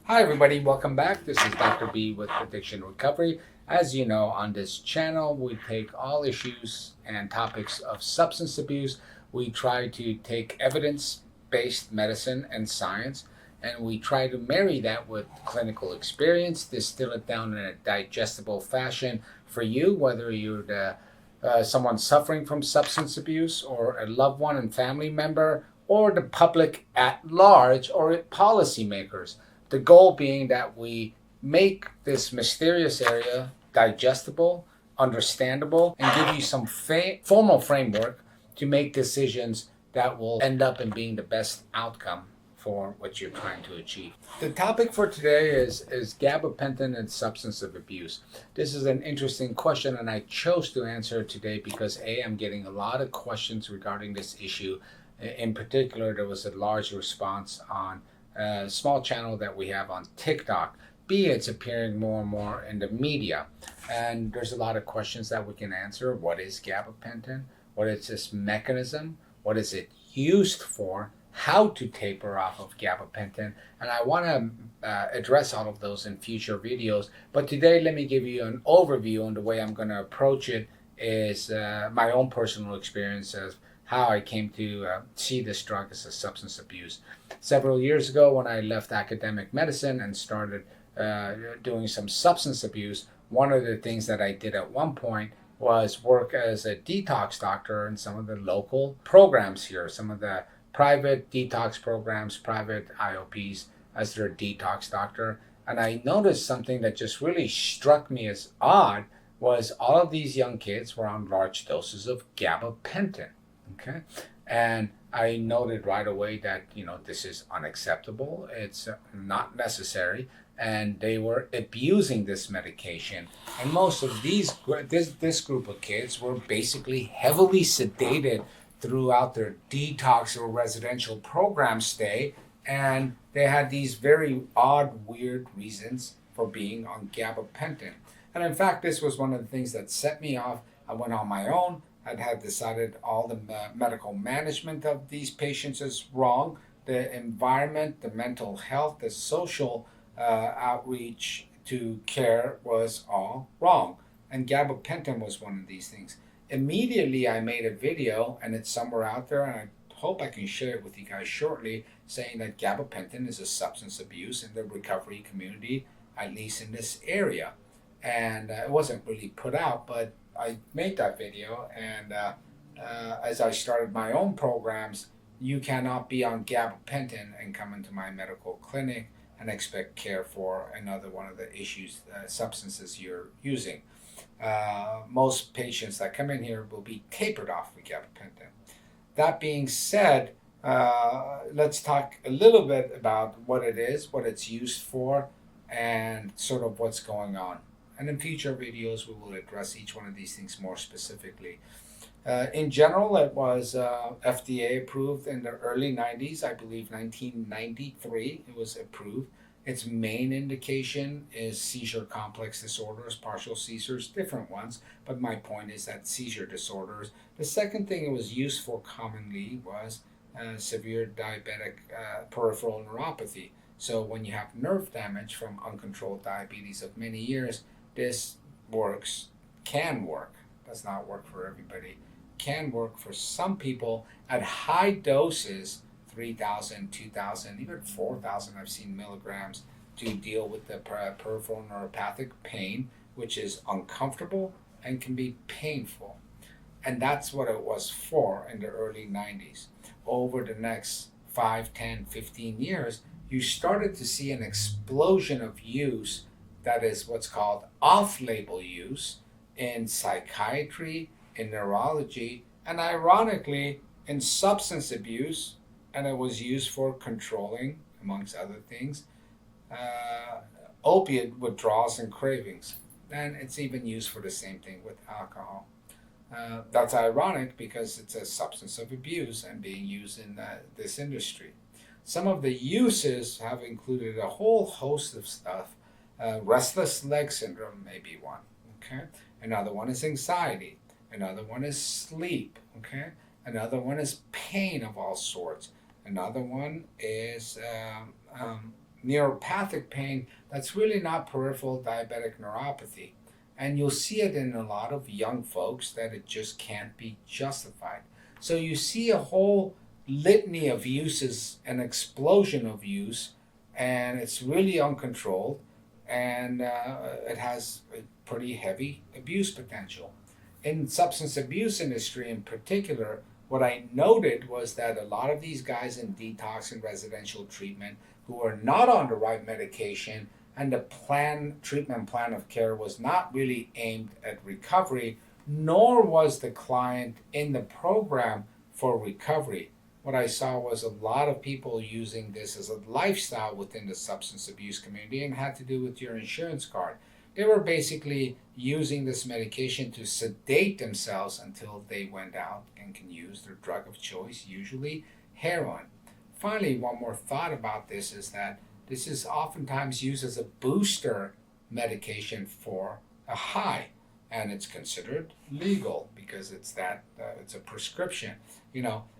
Hi, everybody. Welcome back. This is Dr. B with Addiction Recovery. As you know, on this channel, we take all issues and topics of substance abuse. We try to take evidence based medicine and science, and we try to marry that with clinical experience, distill it down in a digestible fashion for you, whether you're someone suffering from substance abuse, or a loved one and family member, or the public at large, or policymakers. The goal being that we make this mysterious area digestible, understandable, and give you some formal framework to make decisions that will end up in being the best outcome for what you're trying to achieve. The topic for today is gabapentin and substance of abuse. This is an interesting question, and I chose to answer it today because I'm getting a lot of questions regarding this issue. In particular, there was a large response on a small channel that we have on TikTok. B, it's appearing more and more in the media. And there's a lot of questions that we can answer. What is gabapentin? What is this mechanism? What is it used for? How to taper off of gabapentin? And I want to address all of those in future videos. But today, let me give you an overview on the way I'm going to approach it is my own personal experience of how I came to see this drug as a substance abuse. Several years ago, when I left academic medicine and started doing some substance abuse, one of the things that I did at one point was work as a detox doctor in some of the local programs here, some of the private detox programs, private IOPs, as their detox doctor. And I noticed something that just really struck me as odd was all of these young kids were on large doses of gabapentin. Okay. And I noted right away that, this is unacceptable. It's not necessary. And they were abusing this medication. And most of this group of kids were basically heavily sedated throughout their detox or residential program stay. And they had these very odd, weird reasons for being on gabapentin. And in fact, this was one of the things that set me off. I went on my own. I had decided all the medical management of these patients is wrong. The environment, the mental health, the social outreach to care was all wrong. And gabapentin was one of these things. Immediately, I made a video, and it's somewhere out there, and I hope I can share it with you guys shortly, saying that gabapentin is a substance abuse in the recovery community, at least in this area. And it wasn't really put out, but I made that video, and as I started my own programs, you cannot be on gabapentin and come into my medical clinic and expect care for another one of the substances you're using. Most patients that come in here will be tapered off with gabapentin. That being said, let's talk a little bit about what it is, what it's used for, and sort of what's going on. And in future videos, we will address each one of these things more specifically. In general, it was FDA approved in the early 90s. I believe 1993 it was approved. Its main indication is seizure complex disorders, partial seizures, different ones. But my point is that seizure disorders. The second thing it was used for commonly was severe diabetic peripheral neuropathy. So when you have nerve damage from uncontrolled diabetes of many years, this can work, does not work for everybody, can work for some people at high doses, 3,000, 2,000, even 4,000 I've seen milligrams, to deal with the peripheral neuropathic pain, which is uncomfortable and can be painful. And that's what it was for in the early 90s. Over the next 5, 10, 15 years, you started to see an explosion of use that is what's called off-label use in psychiatry, in neurology, and ironically in substance abuse, and it was used for controlling, amongst other things, opiate withdrawals and cravings. And it's even used for the same thing with alcohol. That's ironic because it's a substance of abuse and being used in this industry. Some of the uses have included a whole host of stuff. Restless leg syndrome may be one. Okay. Another one is anxiety. Another one is sleep. Okay. Another one is pain of all sorts. Another one is neuropathic pain that's really not peripheral diabetic neuropathy. And you'll see it in a lot of young folks that it just can't be justified. So you see a whole litany of uses, an explosion of use, and it's really uncontrolled, and it has a pretty heavy abuse potential. In substance abuse industry in particular, what I noted was that a lot of these guys in detox and residential treatment who are not on the right medication, and the treatment plan of care was not really aimed at recovery, nor was the client in the program for recovery. What I saw was a lot of people using this as a lifestyle within the substance abuse community, and had to do with your insurance card. They were basically using this medication to sedate themselves until they went out and can use their drug of choice, usually heroin. Finally, one more thought about this is that this is oftentimes used as a booster medication for a high, and it's considered legal because it's a prescription.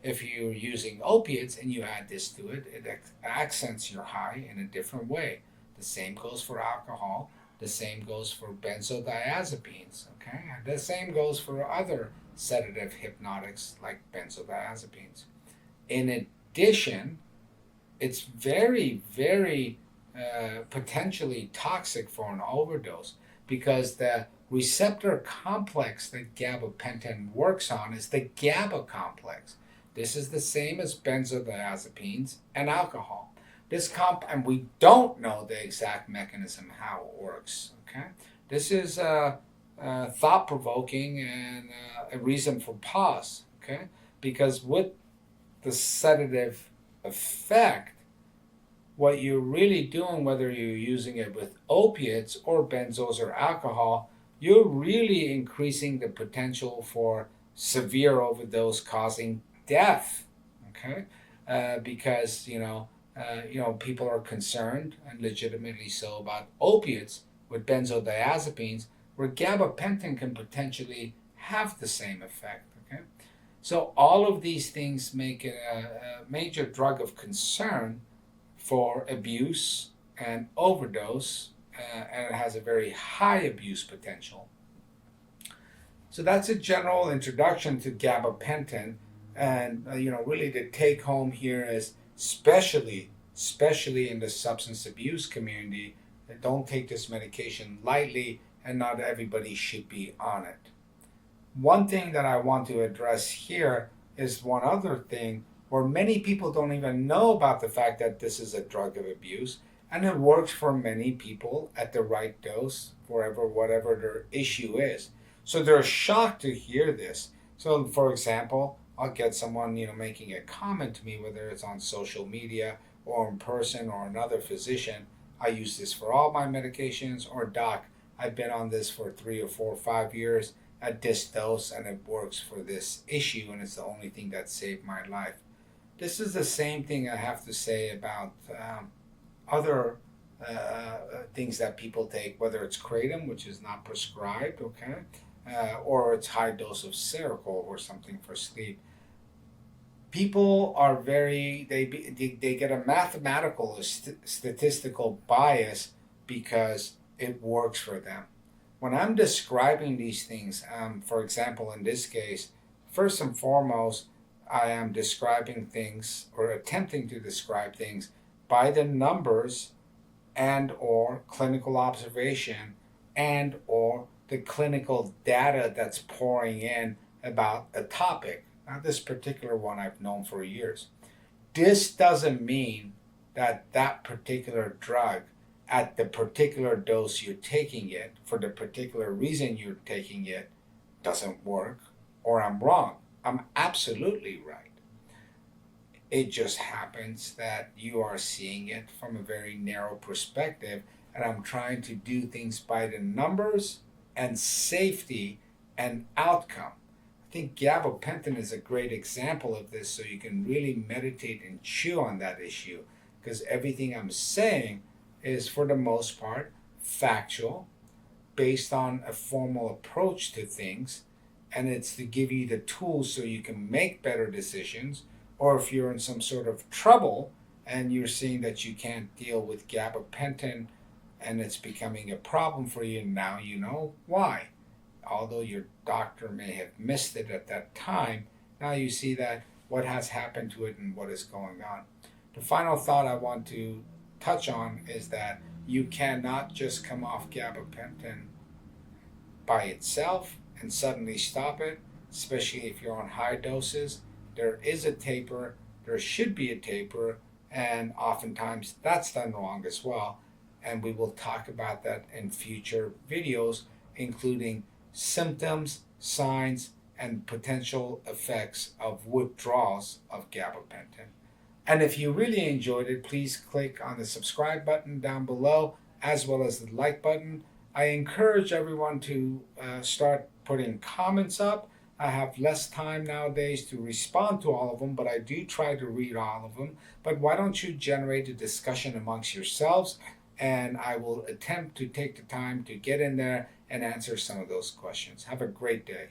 If you're using opiates and you add this to it, it accents your high in a different way. The same goes for alcohol. The same goes for benzodiazepines. Okay, and the same goes for other sedative hypnotics like benzodiazepines. In addition, it's very, very potentially toxic for an overdose because the receptor complex that gabapentin works on is the GABA complex. This is the same as benzodiazepines and alcohol. And we don't know the exact mechanism how it works. Okay, this is thought-provoking and a reason for pause. Okay, because with the sedative effect, what you're really doing, whether you're using it with opiates or benzos or alcohol, you're really increasing the potential for severe overdose causing death. Okay, because people are concerned, and legitimately so, about opiates with benzodiazepines, where gabapentin can potentially have the same effect. Okay, so all of these things make it a major drug of concern for abuse and overdose, and it has a very high abuse potential. So that's a general introduction to gabapentin, and really the take home here is especially in the substance abuse community, don't take this medication lightly, and not everybody should be on it. One thing that I want to address here is one other thing where many people don't even know about the fact that this is a drug of abuse, and it works for many people at the right dose for whatever their issue is. So they're shocked to hear this. So, for example, I'll get someone making a comment to me, whether it's on social media or in person or another physician. I use this for all my medications, or doc, I've been on this for 3 or 4 or 5 years at this dose, and it works for this issue, and it's the only thing that saved my life. This is the same thing I have to say about other things that people take, whether it's kratom, which is not prescribed, okay, or it's high dose of Seroquel or something for sleep. People are they get a mathematical, statistical bias because it works for them. When I'm describing these things, for example, in this case, first and foremost, I am describing things or attempting to describe things by the numbers and or clinical observation and or the clinical data that's pouring in about a topic. Now, this particular one I've known for years. This doesn't mean that that particular drug at the particular dose you're taking it for the particular reason you're taking it doesn't work, or I'm wrong. I'm absolutely right. It just happens that you are seeing it from a very narrow perspective, and I'm trying to do things by the numbers and safety and outcome. I think gabapentin is a great example of this, so you can really meditate and chew on that issue, because everything I'm saying is, for the most part, factual, based on a formal approach to things, and it's to give you the tools so you can make better decisions, or if you're in some sort of trouble and you're seeing that you can't deal with gabapentin and it's becoming a problem for you, now you know why. Although your doctor may have missed it at that time, now you see that what has happened to it and what is going on. The final thought I want to touch on is that you cannot just come off gabapentin by itself and suddenly stop it, especially if you're on high doses. There is a taper, there should be a taper, and oftentimes that's done wrong as well. And we will talk about that in future videos, including symptoms, signs, and potential effects of withdrawals of gabapentin. And if you really enjoyed it, please click on the subscribe button down below as well as the like button. I encourage everyone to start putting comments up. I have less time nowadays to respond to all of them, but I do try to read all of them. But why don't you generate a discussion amongst yourselves, and I will attempt to take the time to get in there and answer some of those questions. Have a great day.